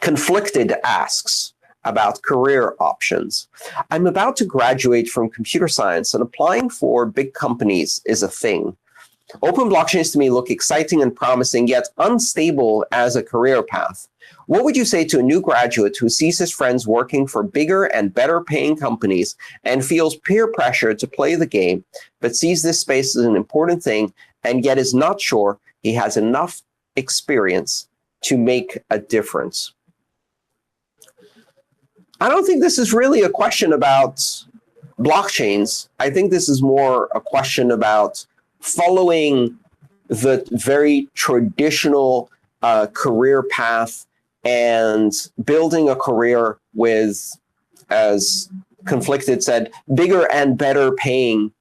Conflicted asks about career options. I'm about to graduate from computer science and applying for big companies is a thing. Open blockchains to me look exciting and promising, yet unstable as a career path. What would you say to a new graduate who sees his friends working for bigger and better paying companies and feels peer pressure to play the game, but sees this space as an important thing and yet is not sure he has enough experience to make a difference? I don't think this is really a question about blockchains. I think this is more a question about following the very traditional career path and building a career with, as Conflicted said, bigger and better paying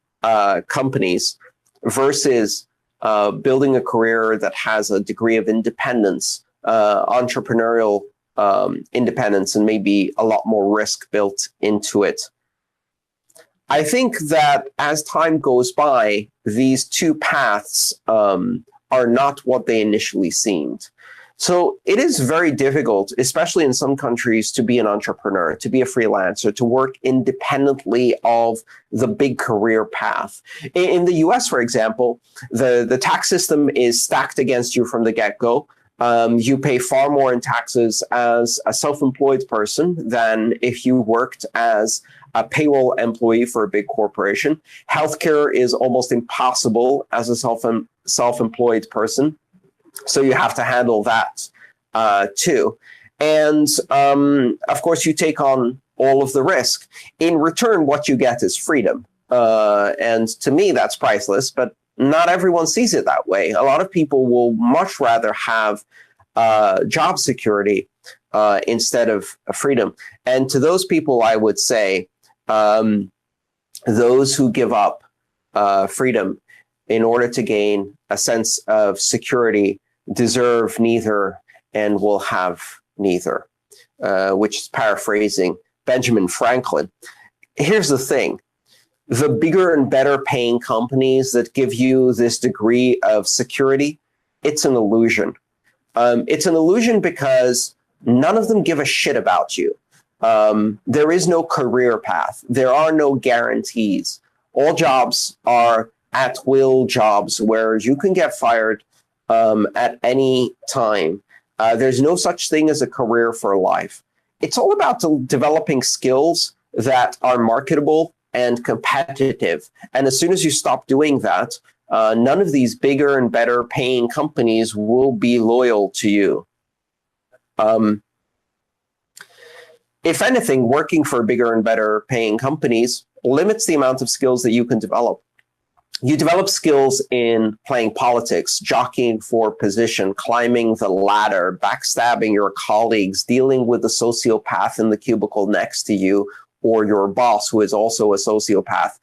companies versus building a career that has a degree of independence, entrepreneurial independence, and maybe a lot more risk built into it. I think that as time goes by, these two paths are not what they initially seemed. So it is very difficult, especially in some countries, to be an entrepreneur, to be a freelancer, to work independently of the big career path. In the US, for example, the tax system is stacked against you from the get-go. You pay far more in taxes as a self-employed person than if you worked as a payroll employee for a big corporation. Healthcare is almost impossible as a self-employed person. So you have to handle that too. And of course, you take on all of the risk. In return, what you get is freedom. And to me, that's priceless, but not everyone sees it that way. A lot of people will much rather have job security instead of freedom. And to those people, I would say, those who give up freedom in order to gain a sense of security deserve neither and will have neither, which is paraphrasing Benjamin Franklin. Here's the thing. The bigger and better paying companies that give you this degree of security, it's an illusion. It's an illusion because none of them give a shit about you. There is no career path. There are no guarantees. All jobs are at-will jobs where you can get fired at any time. There's no such thing as a career for life. It's all about developing skills that are marketable and competitive. And as soon as you stop doing that, none of these bigger and better paying companies will be loyal to you. If anything, working for bigger and better paying companies limits the amount of skills that you can develop. You develop skills in playing politics, jockeying for position, climbing the ladder, backstabbing your colleagues, dealing with the sociopath in the cubicle next to you, or your boss, who is also a sociopath,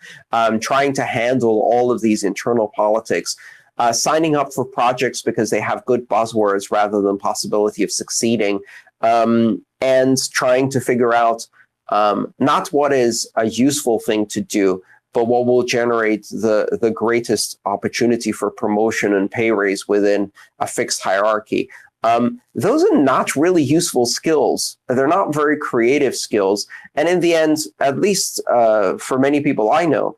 trying to handle all of these internal politics, signing up for projects because they have good buzzwords rather than possibility of succeeding, and trying to figure out not what is a useful thing to do, but what will generate the greatest opportunity for promotion and pay raise within a fixed hierarchy. Those are not really useful skills. They're not very creative skills. And in the end, at least for many people I know,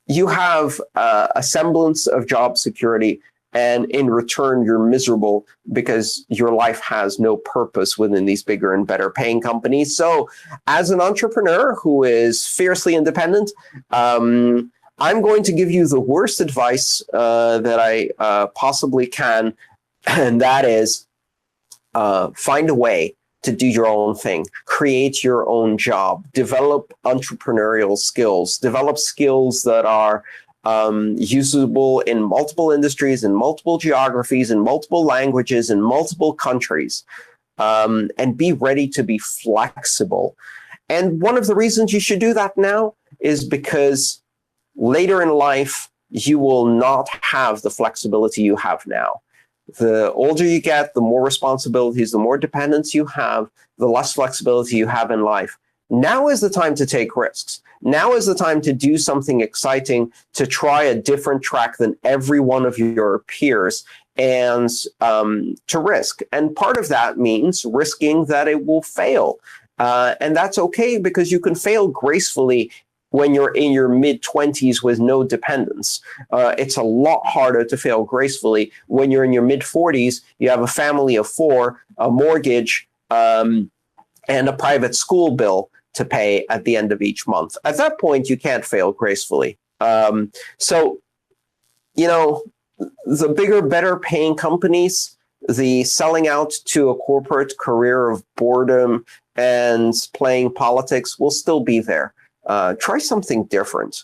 you have a semblance of job security, and in return, you're miserable because your life has no purpose within these bigger and better paying companies. So as an entrepreneur who is fiercely independent, I'm going to give you the worst advice that I possibly can, and that is find a way to do your own thing, create your own job, develop entrepreneurial skills, develop skills that are usable in multiple industries, in multiple geographies, in multiple languages, in multiple countries, and be ready to be flexible. And one of the reasons you should do that now is because later in life, you will not have the flexibility you have now. The older you get, the more responsibilities, the more dependence you have, the less flexibility you have in life. Now is the time to take risks. Now is the time to do something exciting, to try a different track than every one of your peers, and to risk. And part of that means risking that it will fail. And that's okay, because you can fail gracefully when you're in your mid-20s with no dependents. It's a lot harder to fail gracefully when you're in your mid-40s, you have a family of 4, a mortgage, and a private school bill to pay at the end of each month. At that point, you can't fail gracefully. So, you know, the bigger, better paying companies, the selling out to a corporate career of boredom and playing politics will still be there. Try something different.